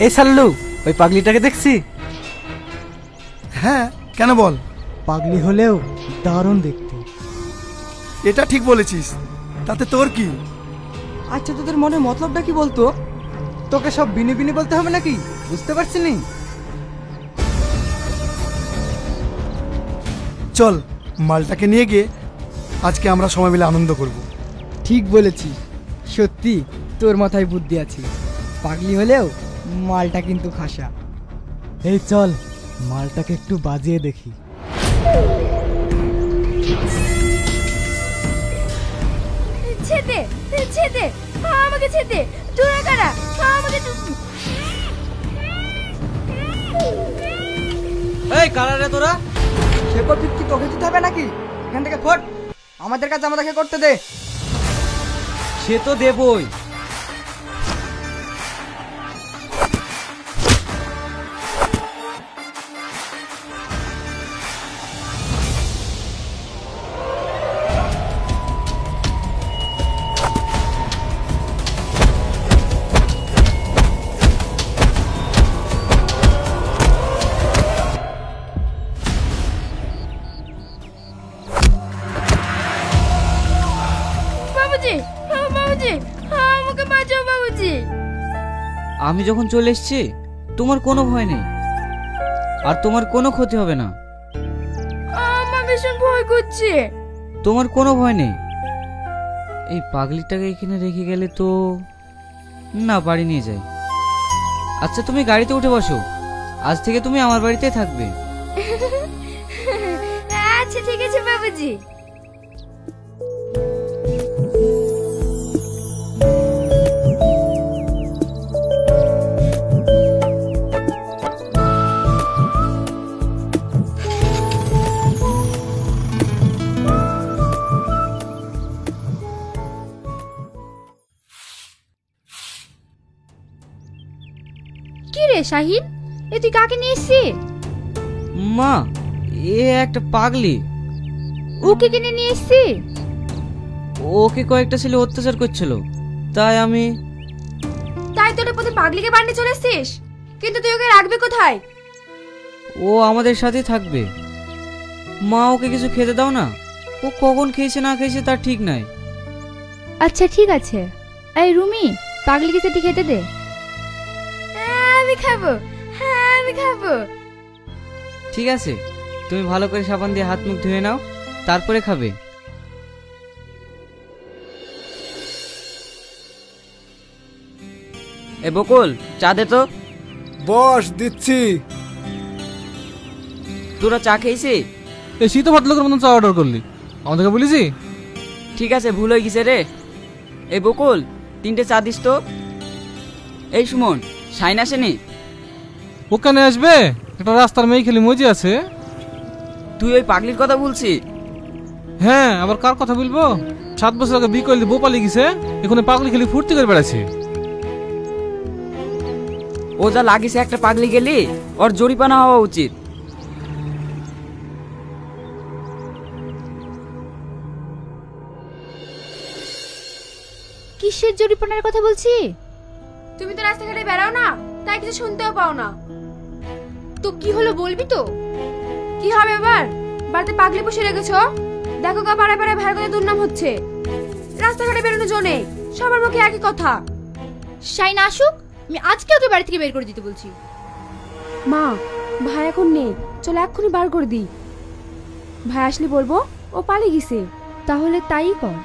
এই সাল্লু, ওই পাগলিটাকে দেখছি? হ্যাঁ, কেন বল? পাগলি হলেও দারুণ দেখতে। এটা ঠিক বলেছিস, তাতে তোর কি? আচ্ছা, তোদের মনে মতলবটা কি বলতো? তোকে সব বিনি বিনি বলতে হবে নাকি? বুঝতে পারছি নি। চল মালটাকে নিয়ে গিয়ে আজকে আমরা সবাই মিলে আনন্দ করব। ঠিক বলেছিস, সত্যি তোর মাথায় বুদ্ধি আছে। পাগলি হলেও মালটা কিন্তু খাসা। এই চল, মালটাকে একটু বাজিয়ে দেখি। ছেদে ছেদে, আমাকে ছেদে, তোরা কারা? আমাকে এই কারা রে তোরা? সে করবি কি? তোকে দিতে হবে নাকি? এখান থেকে ফট, আমাদের কাছে আমাদেরকে করতে দে। সে তো দেবই। আমাকে বাঁচাও বাবুজি। আমি যখন চলে এসেছি তোমার কোনো ভয় নেই, আর তোমার কোনো ক্ষতি হবে না। আমার ভীষণ ভয় করছে। তোমার কোনো ভয় নেই। এই পাগলিটাকে এখানে রেখে গেলে তো না, বাড়ি নিয়ে যাই। আচ্ছা তুমি গাড়িতে উঠে বসো, আজ থেকে তুমি আমার বাড়িতেই থাকবে। আচ্ছা ঠিক আছে বাবুজি। কি রে শাহিন, এ তুই কাকে নিয়ে এসেছিস? মা, এ একটা পাগলি। ওকে কিনে নিয়ে এসেছিস? ওকে কয়েকটা ছেলে অত্যাচার করছিল, তাই আমি। তাই তোর প্রতি পাগলিকে বানিয়ে চলে এসেছিস? কিন্তু তুই ওকে রাখবি কোথায়? ও আমাদের সাথেই থাকবে। মা, ওকে কিছু খেতে দাও না। ও কখন খেয়েছে না খেয়েছে তার ঠিক নাই। আচ্ছা ঠিক আছে। এই রুমি, পাগলিকে সেটি খেতে দে। আমি খাবো, হ্যাঁ আমি খাবো। ঠিক আছে, তুমি ভালো করে সাবান দিয়ে হাত মুখ ধুয়ে নাও, তারপরে খাবে। এ বকুল, চা দে তো। বস, দিচ্ছি। তোরা চা খেয়েছি? এই শীত ভদ্রলোকের মতন চা অর্ডার করলি, আমাদেরকে বলিসি? ঠিক আছে, ভুল হয়ে গেছে রে। এই বকুল, 3টে চা দিস তো। এই সুমন, শাইন আসেনি? ওখানে আসবে, একটা রাস্তার মেয়ে খেলি মজি আছে। তুই ওই পাগলির কথা বলছি? হ্যাঁ, আবার কার কথা বলবো? 7 বছর আগে বিয়ে করলে বউ পালিয়ে গেছে, এখন পাগলি খেলি ফুর্তি করে বেড়াচ্ছে। ও যা লাগিছে একটা পাগলি গেলি, ওর জরিমানা হওয়া উচিত। কিসের জরিপানার কথা বলছি? তুমি তো রাস্তাঘাটে বেড়াও না, তাই কিছু শুনতেও পাও না। তো কি হলো বলবি তো? কি হবে এবার? বাড়িতে পাগলি বসে রেখেছো? দেখো গা, পাড়ায় পাড়ায় ভাইয়ের কথা দুর্নাম হচ্ছে। রাস্তাঘাটে বেরোনো জোনে সবার মুখে একই কথা। শাইন আসুক, আমি আজকে ওকে বাড়ি থেকে বের করে দিতে বলছি। মা, ভাই এখন নেই, চলো এক্ষুনি বার করে দিই। ভাই আসলে বলবো ও পালিয়ে গেছে। তাহলে তাই কর।